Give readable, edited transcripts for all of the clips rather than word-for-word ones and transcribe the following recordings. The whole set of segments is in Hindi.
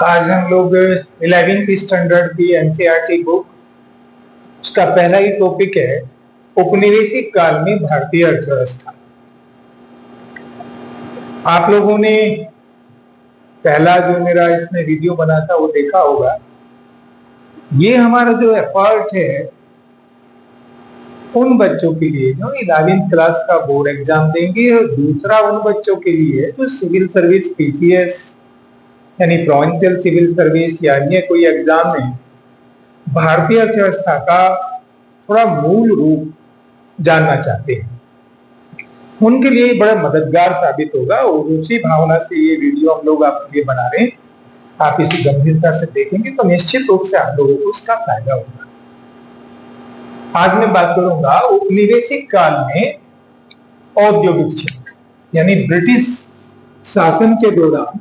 आज हम लोग 11वीं स्टैंडर्ड की एनसीईआरटी बुक, उसका पहला ही टॉपिक है औपनिवेशिक काल में भारतीय अर्थव्यवस्था। आप लोगों ने पहला जो मेरा इसमें वीडियो बना था वो देखा होगा। ये हमारा जो एफर्ट है उन बच्चों के लिए जो 11वीं क्लास का बोर्ड एग्जाम देंगे, और दूसरा उन बच्चों के लिए जो सिविल सर्विस पीसीएस यानी प्रोविंशियल सिविल सर्विस या अन्य कोई एग्जाम में भारतीय अर्थव्यवस्था का थोड़ा मूल रूप जानना चाहते हैं, उनके लिए बड़ा मददगार साबित होगा। और उसी भावना से ये वीडियो हम लोग आपके लिए बना रहे हैं। आप इसी गंभीरता से देखेंगे तो निश्चित रूप से आप लोगों को इसका फायदा होगा। आज मैं बात करूंगा औपनिवेशिक काल में औद्योगिक क्षेत्र यानी ब्रिटिश शासन के दौरान,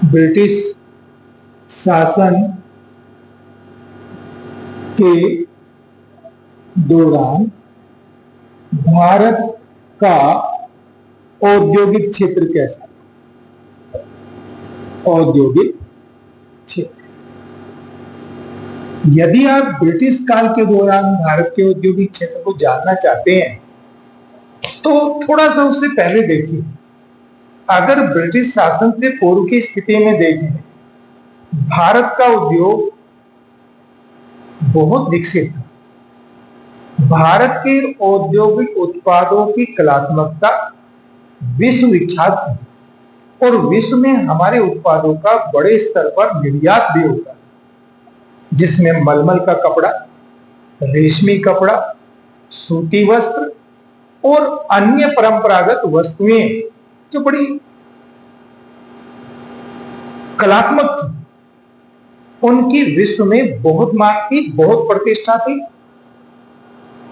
ब्रिटिश शासन के दौरान भारत का औद्योगिक क्षेत्र कैसा, औद्योगिक क्षेत्र। यदि आप ब्रिटिश काल के दौरान भारत के औद्योगिक क्षेत्र को जानना चाहते हैं तो थोड़ा सा उससे पहले देखिए। अगर ब्रिटिश शासन से पूर्व की स्थिति में देखें, भारत का उद्योग बहुत विकसित था। भारत के औद्योगिक उत्पादों की कलात्मकता विश्व विख्यात थी और विश्व में हमारे उत्पादों का बड़े स्तर पर निर्यात भी होता है, जिसमें मलमल का कपड़ा, रेशमी कपड़ा, सूती वस्त्र और अन्य परंपरागत वस्तुएं जो बड़ी कलात्मक थी, उनकी विश्व में बहुत मांग थी, बहुत प्रतिष्ठा थी।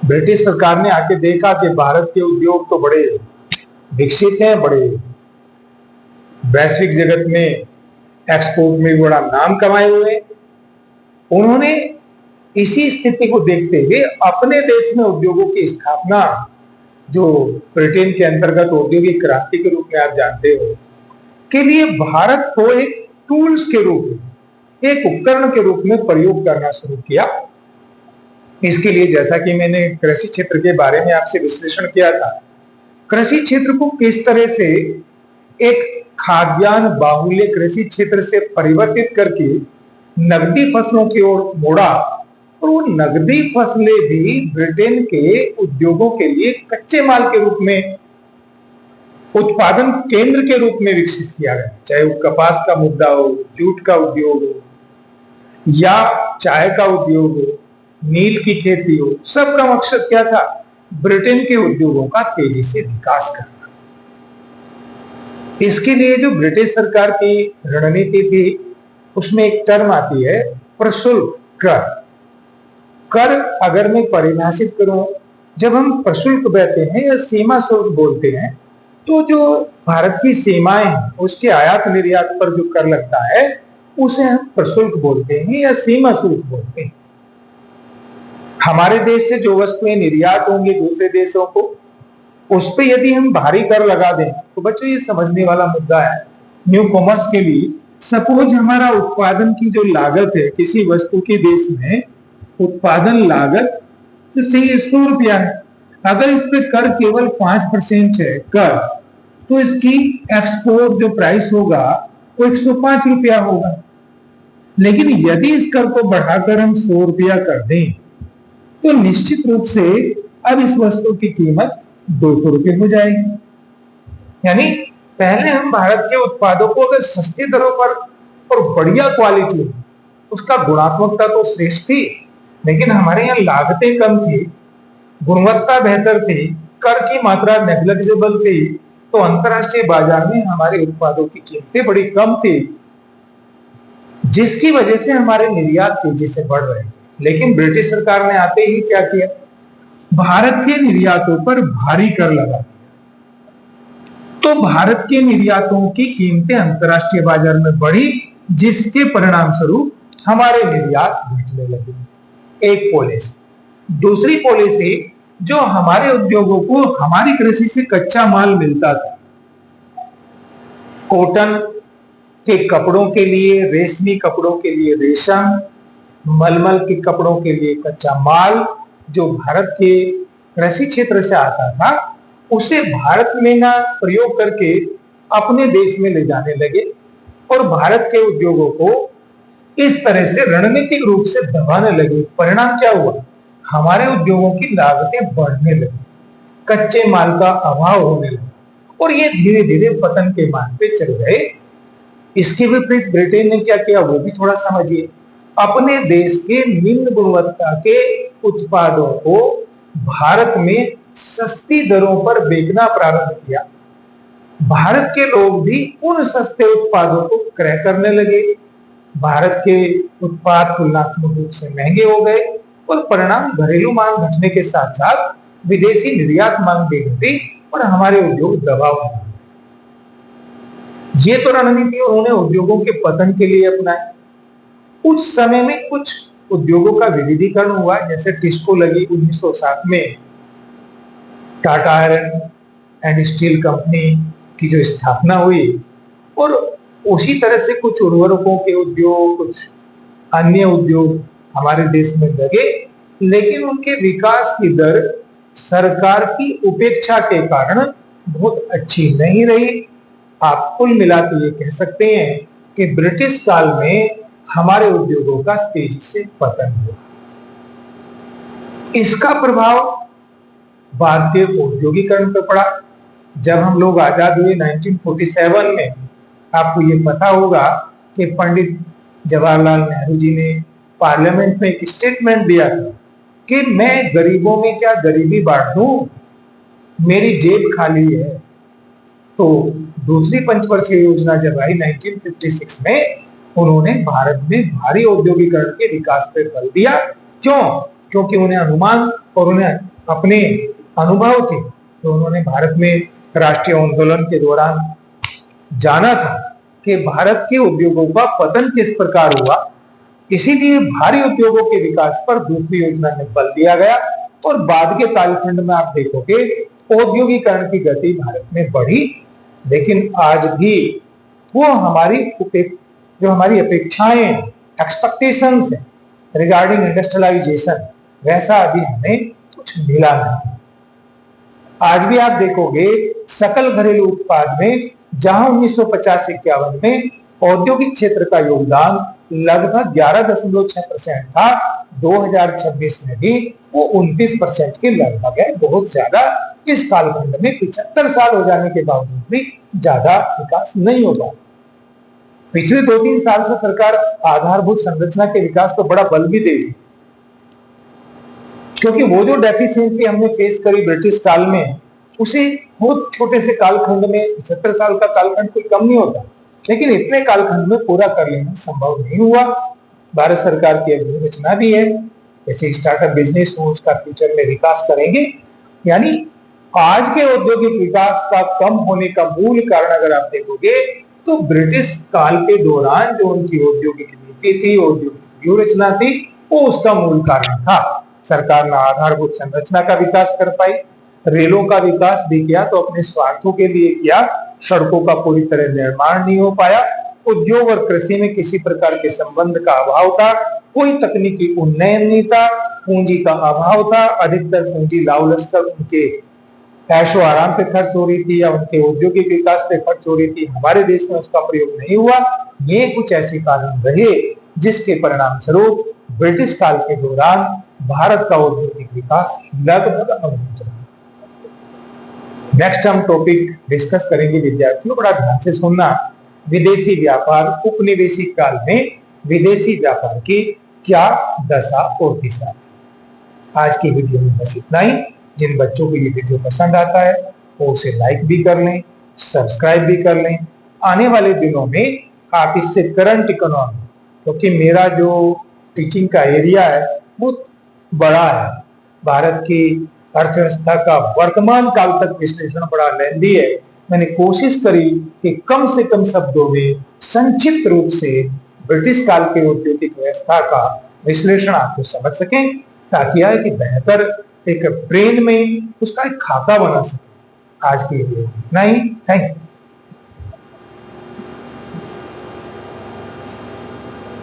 ब्रिटिश सरकार ने आके देखा कि भारत के उद्योग तो बड़े विकसित हैं, बड़े वैश्विक जगत में एक्सपोर्ट में बड़ा नाम कमाए हुए हैं। उन्होंने इसी स्थिति को देखते हुए अपने देश में उद्योगों की स्थापना, जो ब्रिटेन के अंतर्गत औद्योगिक क्रांति के रूप में आप जानते हो, के लिए भारत को एक टूल्स के रूप में, एक उपकरण के रूप में प्रयोग करना शुरू किया। इसके लिए जैसा कि मैंने कृषि क्षेत्र के बारे में आपसे विश्लेषण किया था, कृषि क्षेत्र को किस तरह से एक खाद्यान्न बाहुल्य कृषि क्षेत्र से परिवर्तित करके नगदी फसलों की ओर मोड़ा, और वो नगदी फसलें भी ब्रिटेन के उद्योगों के लिए कच्चे माल के रूप में, उत्पादन केंद्र के रूप में विकसित किया गया। चाहे वो कपास का मुद्दा हो, जूट का उद्योग हो, या चाय का उद्योग हो, नील की खेती हो, सबका मकसद क्या था? ब्रिटेन के उद्योगों का तेजी से विकास करना। इसके लिए जो ब्रिटिश सरकार की रणनीति थी, उसमें एक टर्म आती है प्रशुल्क कर। कर अगर मैं परिभाषित करूं, जब हम प्रशुल्क देते हैं या सीमा शुल्क बोलते हैं, तो जो भारत की सीमाएं हैं उसके आयात निर्यात पर जो कर लगता है उसे हम प्रशुल्क बोलते हैं या सीमा शुल्क बोलते हैं। हमारे देश से जो वस्तुएं निर्यात होंगी दूसरे देशों को, उस पर यदि हम भारी कर लगा दें तो बच्चों ये समझने वाला मुद्दा है। न्यू कॉमर्स के लिए सपोज हमारा उत्पादन की जो लागत है किसी वस्तु के देश में, उत्पादन लागत तो चाहिए 100 रुपया है। अगर इस पे कर केवल 5% है कर, तो इसकी एक्सपोर्ट जो प्राइस होगा वो 105 रुपया होगा। लेकिन यदि इस कर को बढ़ाकर हम 100 रुपया कर दें तो निश्चित रूप से अब इस वस्तु की कीमत 200 रुपये हो जाएगी। यानी पहले हम भारत के उत्पादों को अगर सस्ती दरों पर और बढ़िया क्वालिटी, उसका गुणात्मकता तो श्रेष्ठ थी, लेकिन हमारे यहाँ लागतें कम थी, गुणवत्ता बेहतर थी, कर की मात्रा नेग्लिजिबल थी, तो अंतरराष्ट्रीय बाजार में हमारे उत्पादों की कीमतें बड़ी कम थी, जिसकी वजह से हमारे निर्यात तेजी से बढ़ रहे हैं। लेकिन ब्रिटिश सरकार ने आते ही क्या किया? भारत के निर्यातों पर भारी कर लगा दिया। तो भारत के निर्यातों की कीमतें अंतरराष्ट्रीय बाजार में बढ़ी, जिसके परिणाम स्वरूप हमारे निर्यात घटने लगे। एक पॉलिसी। दूसरी पॉलिसी, जो हमारे उद्योगों को हमारी कृषि से कच्चा माल मिलता था, कॉटन, के कपड़ों के लिए, रेशमी कपड़ों के लिए रेशम, मलमल के कपड़ों के लिए कच्चा माल जो भारत के कृषि क्षेत्र से आता था, उसे भारत में ना प्रयोग करके अपने देश में ले जाने लगे और भारत के उद्योगों को इस तरह से रणनीतिक रूप से दबाने लगे। परिणाम क्या हुआ? हमारे उद्योगों की लागतें बढ़ने लगी, कच्चे माल का अभाव होने लगा और ये धीरे धीरे पतन के मार्ग पे चल गए। इसके विपरीत ब्रिटेन ने क्या किया, वो भी थोड़ा समझिए। अपने देश के निम्न गुणवत्ता के उत्पादों को भारत में सस्ती दरों पर बेचना प्रारंभ किया। भारत के लोग भी उन सस्ते उत्पादों को क्रय करने लगे। भारत के उत्पाद तुलनात्मक रूप से महंगे हो गए और परिणाम घरेलू मांग घटने के साथ साथ विदेशी निर्यात मांग भी घटी और हमारे उद्योग दबाव में। ये तो रणनीति उन्होंने उद्योगों के पतन के लिए अपनाई। उस समय में कुछ उद्योगों का विविधीकरण हुआ, जैसे टिस्को लगी 1907 में, Tata iron and steel company की जो स्थापना हुई और उसी तरह से कुछ उर्वरकों के उद्योग, कुछ अन्य उद्योग हमारे देश में लगे, लेकिन उनके विकास की दर सरकार की उपेक्षा के कारण बहुत अच्छी नहीं रही। आप कुल मिला के ये कह सकते हैं कि ब्रिटिश काल में हमारे उद्योगों का तेजी से पतन हुआ। इसका प्रभाव बाद के औद्योगिकरण पर पड़ा। जब हम लोग आजाद हुए 1947 में, आपको ये पता होगा कि पंडित जवाहरलाल नेहरू जी ने पार्लियामेंट में एक स्टेटमेंट दिया था कि मैं गरीबों में क्या गरीबी बांट दूं, मेरी जेब खाली है। तो दूसरी पंचवर्षीय योजना जब आई 1956 में, उन्होंने भारत में भारी औद्योगिकरण के विकास पर बल दिया। क्यों? क्योंकि उन्हें अनुमान और उन्हें अपने अनुभव थे। तो उन्होंने भारत में राष्ट्रीय आंदोलन के दौरान जाना था कि भारत के उद्योगों का पतन किस प्रकार हुआ, इसीलिए भारी उद्योगों के विकास पर दूसरी योजना में बल दिया गया और बाद के कालखंड में आप देखोगे औद्योगिकरण की गति भारत में बढ़ी। लेकिन आज भी वो जो हमारी अपेक्षाएं, एक्सपेक्टेशंस है रिगार्डिंग इंडस्ट्रियलाइजेशन, वैसा अभी हमें कुछ मिला नहीं। आज भी आप देखोगे सकल घरेलू उत्पाद में जहां 1950-51 में औद्योगिक क्षेत्र का योगदान लगभग 11.6% था, 2026 में भी वो 29% के लगभग है। बहुत ज्यादा इस कालखंड में 75 साल हो जाने के बावजूद भी ज्यादा विकास नहीं हो पाया। पिछले 2-3 साल से सरकार आधारभूत संरचना के विकास पर बड़ा बल भी दे रही, क्योंकि वो जो डेफिशिएंसी हमने फेस करी ब्रिटिश काल में, उसे बहुत छोटे से कालखंड में, 75 साल का कालखंड कोई कम नहीं होता, लेकिन इतने कालखंड में पूरा कर लेना संभव नहीं हुआ। भारत सरकार की अभिरचना भी है, जैसे स्टार्टअप बिजनेस हो, उसका फ्यूचर में विकास करेंगे। यानी आज के औद्योगिक विकास का कम होने का मूल कारण अगर आप देखोगे तो ब्रिटिश काल के दौरान जो उनकी औद्योगिक नीति थी, औद्योगिक व्यूहरचना थी, वो उसका मूल कारण था। सरकार ने आधारभूत संरचना का विकास कर पाई, रेलों का विकास भी किया तो अपने स्वार्थों के लिए किया, सड़कों का पूरी तरह निर्माण नहीं हो पाया, उद्योग और कृषि में किसी प्रकार के संबंध का अभाव था, कोई तकनीकी उन्नयन नहीं था, पूंजी का अभाव था, अधिकतर पूंजी लावलश्कर उनके ऐशो आराम पे खर्च हो रही थी या उनके औद्योगिक विकास पे खर्च हो रही थी। हमारे देश में उसका प्रयोग नहीं हुआ। ये कुछ ऐसे कारण रहे जिसके परिणाम स्वरूप ब्रिटिश काल के दौरान भारत का औद्योगिक विकास लगभग अवरुद्ध रहा। नेक्स्ट हम टॉपिक डिस्कस करेंगे विद्यार्थियों, बड़ा ध्यान से सुनना। विदेशी व्यापार, उपनिवेशिक काल में विदेशी व्यापार की क्या दशा और दिशा। आज की वीडियो में बस इतना ही। जिन बच्चों को ये वीडियो पसंद आता है वो उसे लाइक भी कर लें, सब्सक्राइब भी कर लें। आने वाले दिनों में आप इससे करंट इकोनॉमी, क्योंकि मेरा जो टीचिंग का एरिया है वो बड़ा है, भारत की अर्थव्यवस्था का वर्तमान काल तक विश्लेषण बड़ा लेंदी है। मैंने कोशिश करी कि कम से कम शब्दों में संक्षिप्त रूप से ब्रिटिश काल के औद्योगिक व्यवस्था का विश्लेषण आपको समझ सकें, ताकि आए कि बेहतर एक ब्रेन में उसका एक खाका बना सके। आज के लिए इतना ही। Thank you.